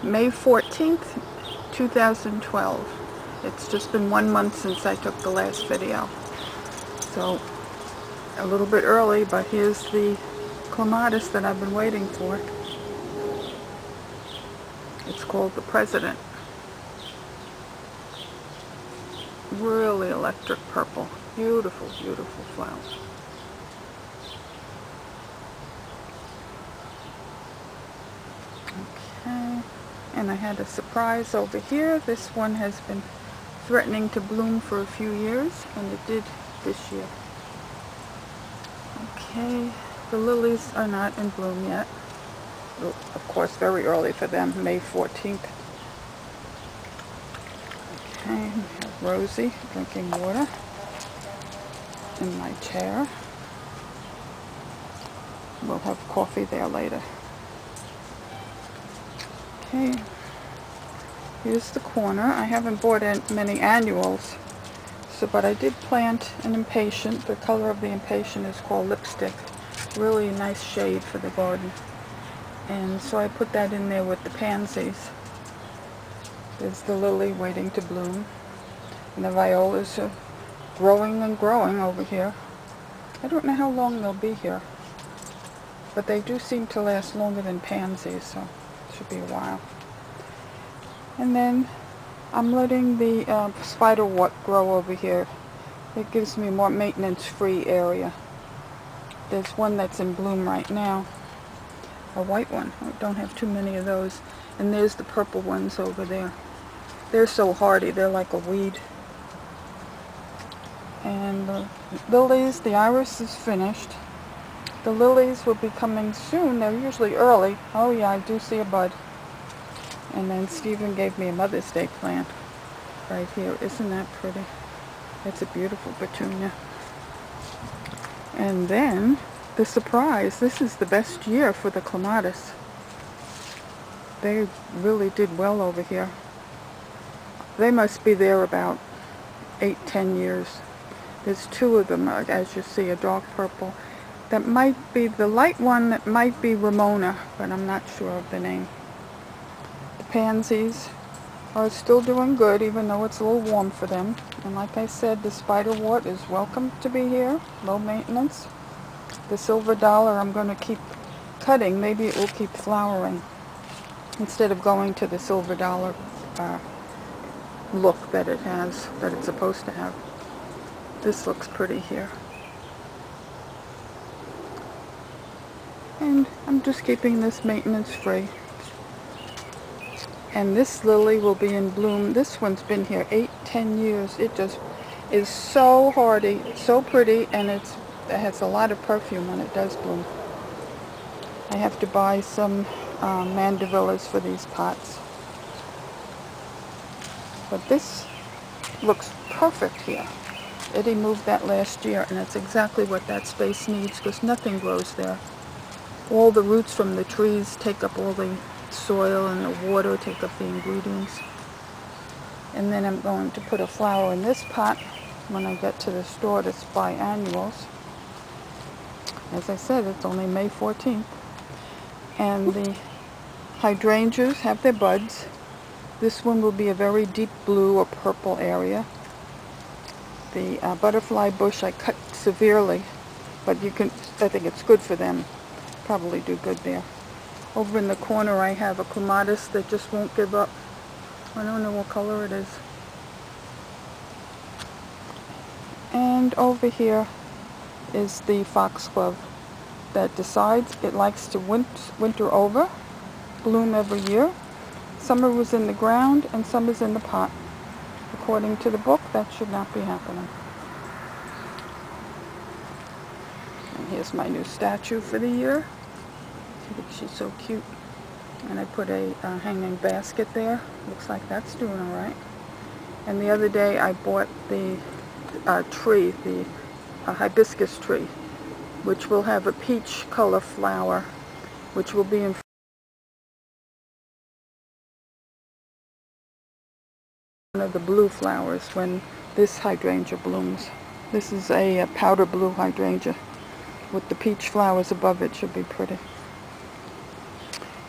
May 14th, 2012. It's just been 1 month since I took the last video. So, a little bit early, but here's the clematis that I've been waiting for. It's called the President. Really electric purple. Beautiful, beautiful flower. Okay, and I had a surprise over here. This one has been threatening to bloom for a few years, and it did this year. Okay, the lilies are not in bloom yet. Of course, very early for them, May 14th. Okay, we have Rosie drinking water in my chair. We'll have coffee there later. Okay, here's the corner. I haven't bought many annuals, but I did plant an impatient. The color of the impatient is called Lipstick. Really nice shade for the garden. And so I put that in there with the pansies. There's the lily waiting to bloom. And the violas are growing and growing over here. I don't know how long they'll be here, but they do seem to last longer than pansies, so it should be a while. And then I'm letting the spiderwort grow over here. It gives me more maintenance-free area. There's one that's in bloom right now, a white one. I don't have too many of those. And there's the purple ones over there. They're so hardy, they're like a weed. And the lilies, the iris is finished. The lilies will be coming soon. They're usually early. Oh yeah, I do see a bud. And then Stephen gave me a Mother's Day plant right here. Isn't that pretty? It's a beautiful petunia. And then the surprise. This is the best year for the clematis. They really did well over here. They must be there about 8-10 years. There's two of them, as you see, a dark purple. That might be the light one, that might be Ramona, but I'm not sure of the name. The pansies are still doing good, even though it's a little warm for them. And like I said, the spiderwort is welcome to be here, low maintenance. The silver dollar I'm going to keep cutting. Maybe it will keep flowering instead of going to the silver dollar look that it has, that it's supposed to have. This looks pretty here. And I'm just keeping this maintenance free. And this lily will be in bloom. This one's been here 8-10 years. It just is so hardy, so pretty, and it has a lot of perfume when it does bloom. I have to buy some mandevillas for these pots. But this looks perfect here. Eddie moved that last year, and it's exactly what that space needs, because nothing grows there. All the roots from the trees take up all the soil, and the water take up the ingredients. And then I'm going to put a flower in this pot when I get to the store to buy annuals. As I said, it's only May 14th. And the hydrangeas have their buds. This one will be a very deep blue or purple area. The butterfly bush I cut severely, but I think it's good for them. Probably do good there. Over in the corner I have a clematis that just won't give up. I don't know what color it is. And over here is the foxglove that decides it likes to winter over, bloom every year. Summer was in the ground and some is in the pot. According to the book, that should not be happening. And here's my new statue for the year. She's so cute. And I put a hanging basket there. Looks like that's doing all right. And the other day I bought the tree, the hibiscus tree, which will have a peach color flower, which will be in one of the blue flowers when this hydrangea blooms. This is a powder blue hydrangea with the peach flowers above it. Should be pretty.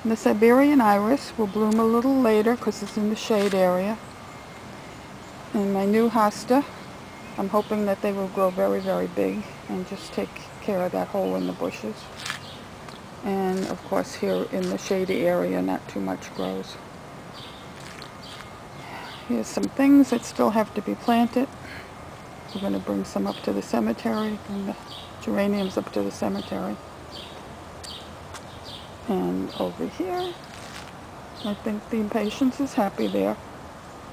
The Siberian iris will bloom a little later because it's in the shade area. And my new hosta, I'm hoping that they will grow very, very big and just take care of that hole in the bushes. And of course here in the shady area not too much grows. Here's some things that still have to be planted. We're going to bring some up to the cemetery, bring the geraniums up to the cemetery. And over here, I think the impatiens is happy there.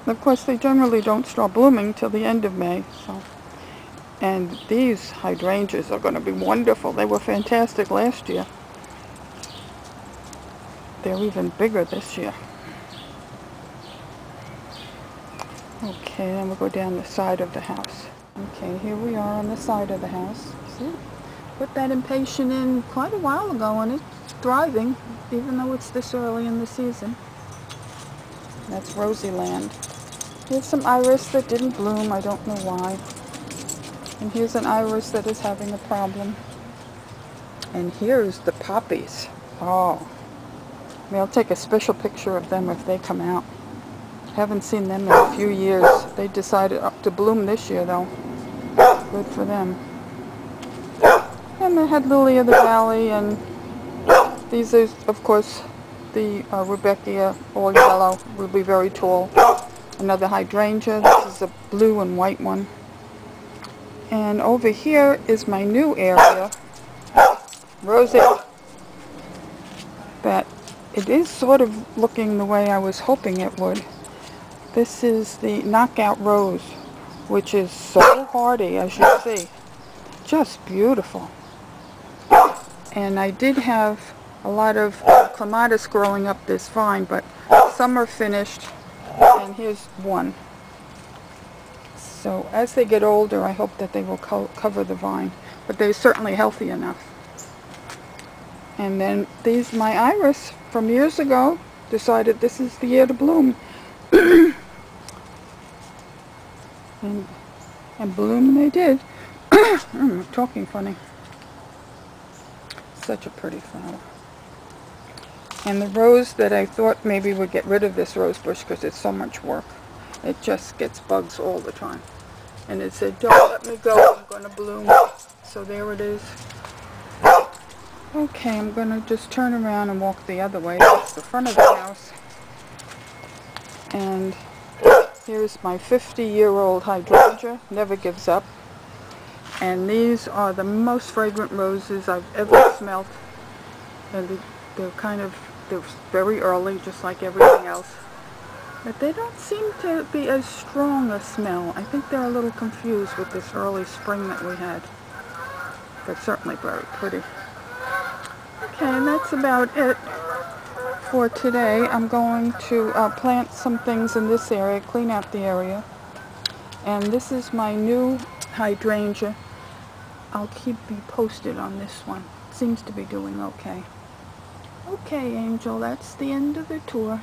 Of course, they generally don't start blooming till the end of May. So, and these hydrangeas are going to be wonderful. They were fantastic last year. They're even bigger this year. Okay, then we'll go down the side of the house. Okay, here we are on the side of the house. See? Put that impatient in quite a while ago and it's thriving, even though it's this early in the season. That's Rosy Land. Here's some iris that didn't bloom, I don't know why. And here's an iris that is having a problem. And here's the poppies. Oh, maybe I'll take a special picture of them if they come out. Haven't seen them in a few years. They decided to bloom this year though. Good for them. And they had Lily of the Valley, and these are, of course, the Rudbeckia, all yellow, will be very tall. Another hydrangea. This is a blue and white one. And over here is my new area, Rosette, that it is sort of looking the way I was hoping it would. This is the Knockout Rose, which is so hardy, as you see. Just beautiful. And I did have a lot of clematis growing up this vine, but some are finished, and here's one. So as they get older, I hope that they will cover the vine, but they're certainly healthy enough. And then these, my iris from years ago, decided this is the year to bloom. and bloom they did. I'm talking funny. Such a pretty flower. And the rose that I thought maybe would get rid of this rose bush because it's so much work. It just gets bugs all the time. And it said, don't let me go, I'm going to bloom. So there it is. Okay, I'm going to just turn around and walk the other way. That's the front of the house. And here's my 50-year-old hydrangea, never gives up. And these are the most fragrant roses I've ever smelt. And they're very early, just like everything else. But they don't seem to be as strong a smell. I think they're a little confused with this early spring that we had. They're certainly very pretty. Okay, and that's about it for today. I'm going to plant some things in this area, clean out the area. And this is my new hydrangea. I'll keep you posted on this one. Seems to be doing okay. Okay, Angel, that's the end of the tour.